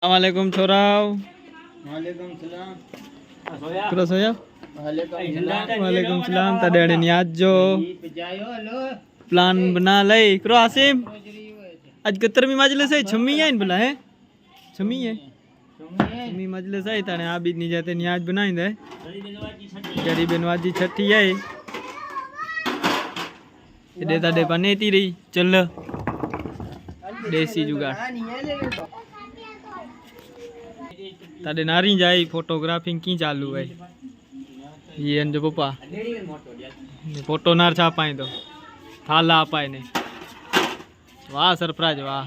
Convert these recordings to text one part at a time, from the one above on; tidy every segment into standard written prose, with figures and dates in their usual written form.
अस्सलामुअलैकुम छोराओ। वालेकुम सलाम। करो सोया। वालेकुम सलाम। तड़े नियाज जो प्लान बना ले करो आसिम। आज कतरमी मजलिस है छमी है इन बुला है छमी है छमी मजलिस है तने आ भी नहीं जाते नियाज बनाई दे गरीब बनवाजी छठी है इधे तड़े बने ती रही चल देसी जुगाड़ तारे नारी जाए फोटोग्राफिंग की चालू है ये जो पप्पा फोटो नार छापाए तो थाला आपाए ने वाह सरप्राइज वाह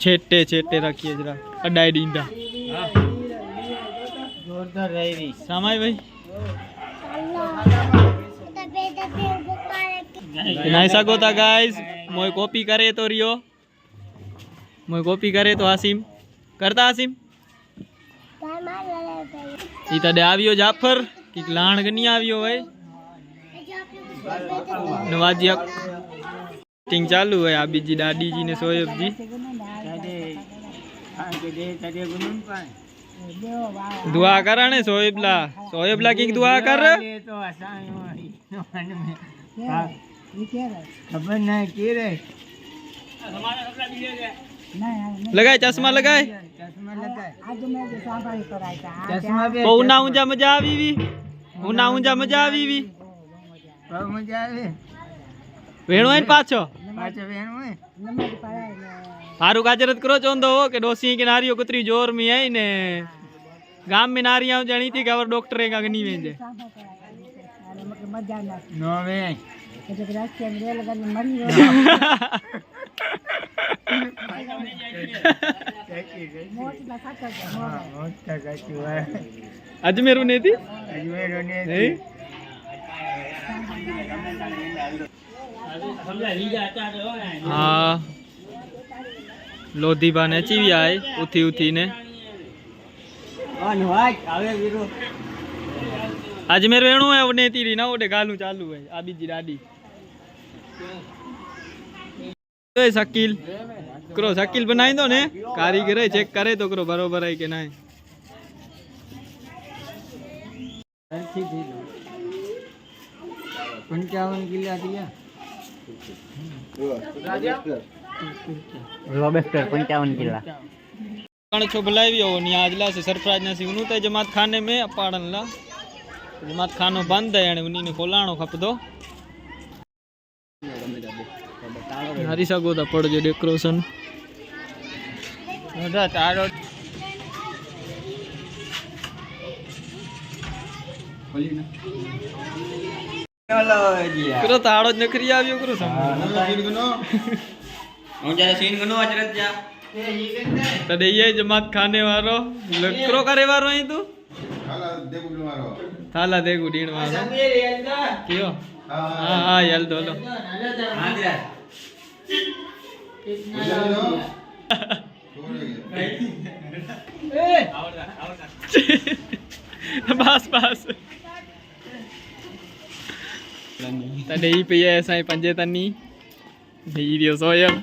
छेटे छेटे रखिए जरा अड्डाई डींडा जोरदार रही सामाई भाई नहीं सको था गाइस मोय कॉपी करे तो रियो मोय कॉपी करे तो आसिम करता आसिम ई तडे आवियो जाफर की लाण गनी आवियो भाई नवाजी टिंग चालू है आ बीजी दादी जी ने सोएब जी दुआ कराने सोएबला की दुआ कर खबर नहीं की रे लगाए चश्मा लगाए चश्मा भी उना ऊंजा मजा आवी भी उना ऊंजा मजा आवी भी बहुत मजा आवे वेणो है पाछो पाछो वेणो है हारू गाजरत करो चोंदो हो के डोसी की नारियो कुतरी जोर में है ने गाम में नारियां जणी थी गवर डॉक्टर का गनी वेंजे नो वे अजमेर ने थी हाँ लोधी ने ची भी आए उठी उठी ने अजमेर वेणु है वो नेती रही ना वो गालू चालू है आ बीजी दादी तो शकील करो शकील बनाई दो ने कारीगर है चेक करे तो करो बरोबर है कि नहीं 55 किलो दिया रोबस्टर 55 किला कण छो बुलावी हो नियाजला से सरफराज ना सी उनु ते जमात खाने में अपाड़न ला जमात खानो बंद है उनी ने खोलाणो खपदो हरी सगो ता पड़ जो डेकोरेशन मोटा तारो करो ताड़ो नखरी आवियो करो सम सीन गनो अजरत जा तडे ये जमात खाने वारो लकरो करे वारो है तू थाला देगु डीण वारो कियो हां हां यल दोलो बस बस तडे ही पे ऐसा ही पंजे तनी ही रियो सोयम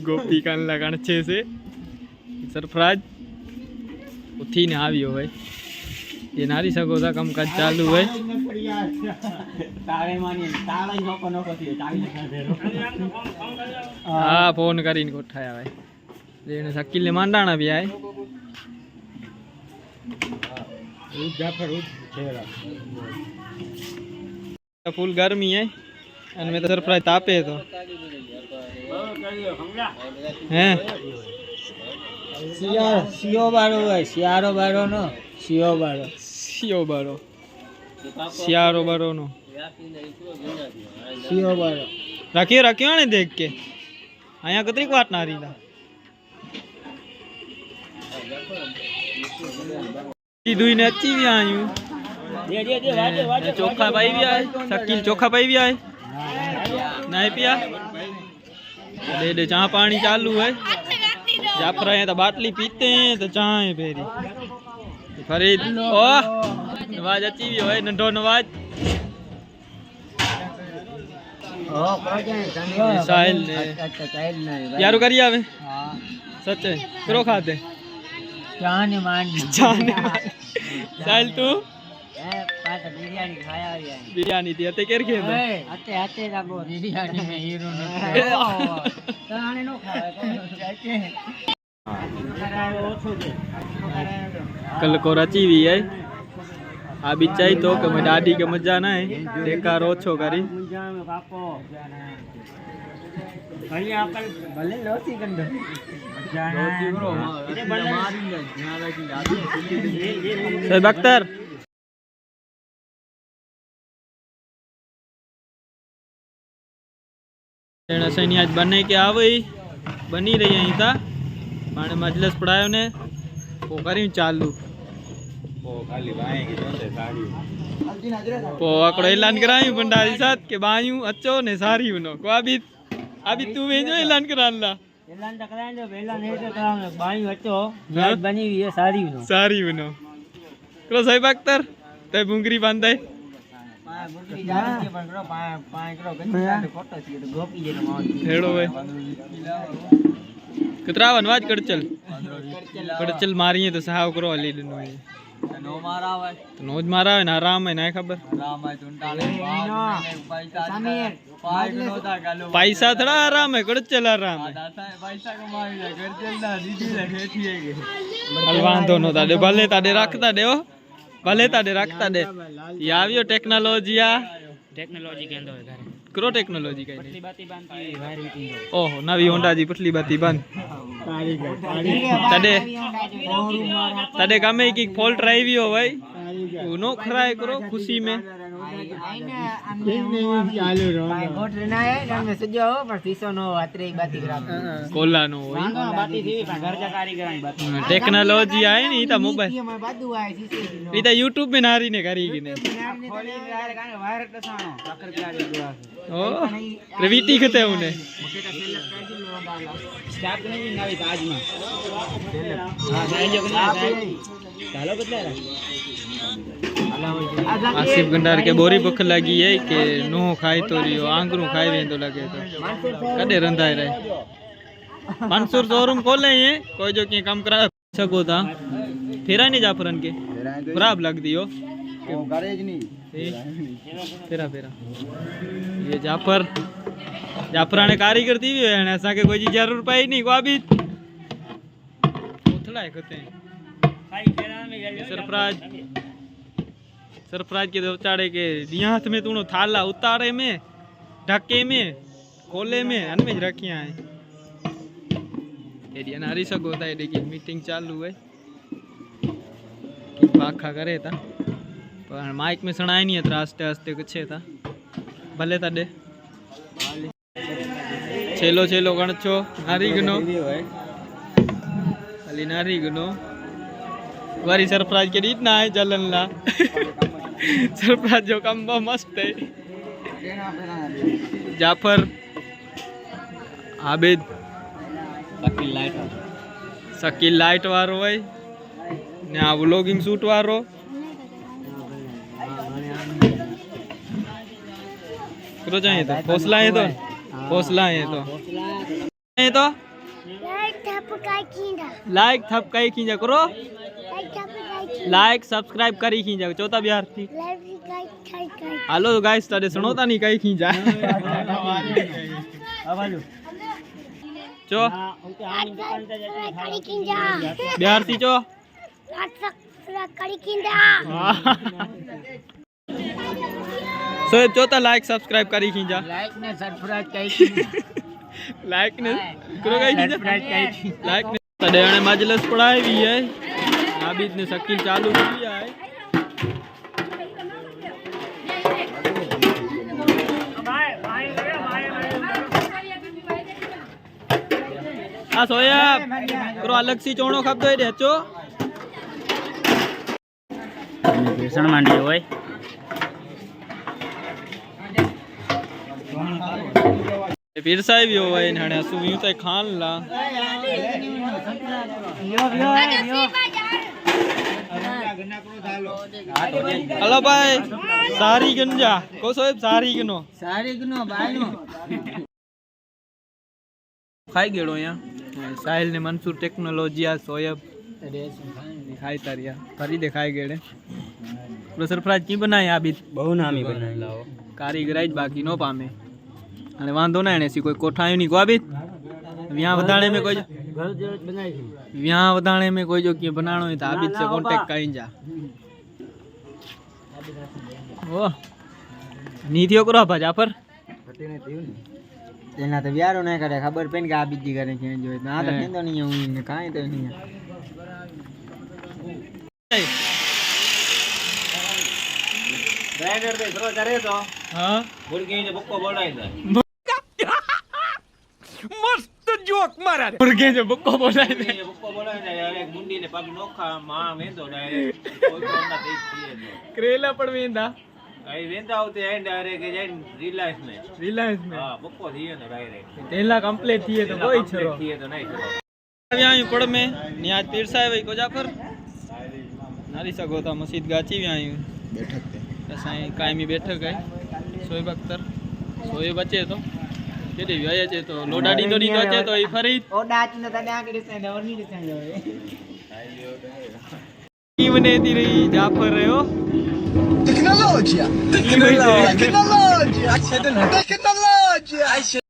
गोपी कान लगान अच्छे से सरफराज उठी ने आवियो भाई ये नारी सगो सा कम काज चालू है हाँ फोन करीन को उठाया भाई लेने शकील ने मांडाना भी आए फुल गर्मी है में तो सरप्राइज तापे तो हैं सियो बारो है सियारो बारो नो सियो बारो सियारो बारो नो सियो बारो रखियो रखियो ने देख के आया कतरी वाट ना रही था दुई ने अच्छी भी आयु चोखा भाई भी आए शकील चोखा भाई भी आए नहीं पिया दे चाह पानी चालू है जाफर है तो बाटली पीते हैं तो चाह है फेरी फरीद ओ नवाज अच्छी भी है नंढो नवाज साहिल ने यारो करी आवे सच है करो खाते जाने मान साहिल तू बिरयानी खाया है बिरयानी थी अते केर के आते आते जागो बिरयानी में हीरो ने ताने नो खाए कल को रची हुई है आ भी चाहिए तो कि मैं दादी के मजा ना है देखा रोछो करी साहिब अख्तर असांजी आज बने के आवई बनी रही अहीं था पाणे मजलिस पढ़ायो ने पो करी चालू पो आकड़ो ऐलान करायूं भंडारी साथ के बायूं अचो ने सारी उनो को अभी तू वेजो ऐलान करान ला एलान तो कराएं जो बेला नहीं तो कराएं बाई बच्चो मैच बनी हुई है सारी उनो सारी उनो करो साहिब अख्तर ते बुंगरी बांधे बुकरी जा के पर करो पाए करो गंजी का फोटो थी तो गोपी जे नो हेड़ो वे कितरा वनवाज कड़चल मारी है तो साहब करो हली दिनो है नो मारा है तो नोज मारा है ना आराम है ना खबर राम है टुंटाले पैसा समीर पैसा थोड़ा आराम है कड़चल आराम है पैसा कमाई है गड़चल ना दीदी रे बैठी है हलवान दोनों ताडे भले ताडे रखता दे ओ भले ताडे रखता दे ये आवियो टेक्नोलॉजी आ टेक्नोलॉजी केंदो है घरे करो टेक्नोलॉजी कई पतली बाती बांधती वायर वीटिंग ओहो नवी होंडा जी पतली बाती बंद तडे तडे कामे की फॉल्ट ड्राइव हो भाई उनो खराय करो खुशी में चालू रो गोट ना है घर में सजो पर शीशो नो अतरे बाती ग्राम कोला नो होई बाती थी पर घर का कारीगर बाती टेक्नोलॉजी आए नी ता मोबाइल में बादू आए शीशे नो ई ता YouTube में नारी ने करी की ने खोली यार काने वायर टसाणो साकर प्यारी दुआ ओ प्रवीति खते उने मुके का सेल कैसी लो बाला स्टाफ नहीं नवी ताज में हां जाइयो के चालो बदला आसिफ गंडार के बोरी भूख लगी है कि नो खाई तो रियो आंगरू खाई वेंदो लगे तो कदे रंधाई रहे मंसूर शोरूम खोले ये कोई जो की काम करा सको था फेरा नहीं जाफरन के खराब लग दियो गैरेज नहीं फेरा ये जाफरा ने कारीगर दी हुई है ऐसा के कोई चीज जरूर पाई नहीं को अभी उथला है कहते हैं सरफराज के उतारे के दिया हाथ में तूनो थाला उतारे में ढके में खोले में अनमेज रखिया है एरिया नारी सको था एडी की मीटिंग चालू है कि पाखा करे था पर माइक में सुनाई नहीं है आस्ते आस्ते कुछ था भले तडे छेलो गणछो नारी गनो खाली नारी गनो वारी सरफराज के रीत ना है जलन ला सरफराज जो काम बहुत मस्त है जाफर आबिद शकील लाइट वारो है ने आ व्लॉगिंग शूट वारो करो चाहिए तो हौसला है तो लाइक थपकाई खींचा करो लाइक सब्सक्राइब करी खींचा चौथा बिहार थी हेलो गाइस तारे सुनोता नहीं कई खींचा चो बिहार थी चो सोएब चौथा लाइक सब्सक्राइब करी खींचा लाइक ने करो कई खींचा लाइक ने तड़े ने मजलिस पढ़ाई भी है आबिद ने शकील चालू किया है हाँ सोया करो अलग सी चोणो खप दो दे चो बेसन मांडी होय फिर साहिब यो है नणे असु यूं तो खान ला હલો ભાઈ સારી ગંજા કો સાહેબ સારી ગનો સારી ગનો બાયનો ખાઈ ગયો અહીંયા સાહિલ ને મનસુર ટેકનોલોજી આ સોયબ ખાઈ તારિયા ફરી દે ખાઈ ગયે પ્રો સરફરાજ કી બનાય આ બી બહુ નામી બનાવી લાવો કારીગરાઈ જ બાકી નો પામે અને વાંધો ના એને કોઈ કોઠાયું નહીં ગોબી વ્યાં વધાણે में कोई ઘર જેવું જ બનાવી છે વ્યાં વધાણે में कोई जो कि बनाणो है तो आबिद से कांटेक्ट करी जा ओ नी थियो करो भजा पर ઘટીને થયું ને તેના તો વ્યારો ના કરે ખબર પડી કે આ બીજી કરે છે જો આ તો કેંદો નહીં હું ને કાઈ તો નહીં ડ્રાઈવર દે થરો કરે તો हां ભૂલકી ને બક્કો બોલાઈ જાય मस्त जोक मारा मुर्गे जो बक्को बोलाय दे બક્કો બોલાઈ જાય એક મુંડી ને પગ નોખા માં વેંદો ડાયરેક્ટ કોઈ કોના દે करेला पण वेंदा आई वेंदा होते हैं डायरेक्ट जैन रिलायंस में हां बक्को थी ने डायरेक्ट तेला कंप्लीट थी तो कोई छरो थी तो नहीं छरो व्याही पड़ में न्याज पीरसाए वही को जाफर नारी सगो था मस्जिद गाची व्याही बैठक थे असाई कायमी बैठक है शोएब अख्तर शोएब बचे तो केडी व्याया छे तो लोडाडी तो दी तो तो ई फरी ओ डाच न तने आके डिसाइड और नहीं डिसाइड होए की बनेती रही जाफर रहो Tecnologia! Tecnologia! Tecnologia! Tecnologia!